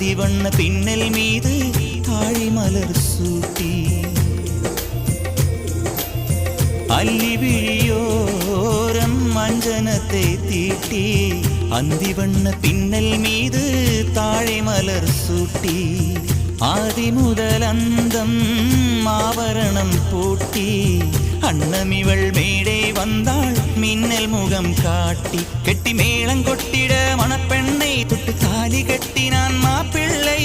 அந்திவண்ண பின்னல் மீது தாழி மலர் சூட்டி அல்லி விழியோரம் மஞ்சனத்தை தீட்டி அந்திவண்ண பின்னல் மீது தாழை மலர் சூட்டி ஆதி முதல் அந்தம் ஆபரணம் பூட்டி அன்னமிவள் மேடை வந்தாள் மின்னல் முகம் காட்டி கெட்டி மேளங்கொட்டிட மணப்பெண்ணை தொட்டு தாலி கட்டினான் மாப்பிள்ளை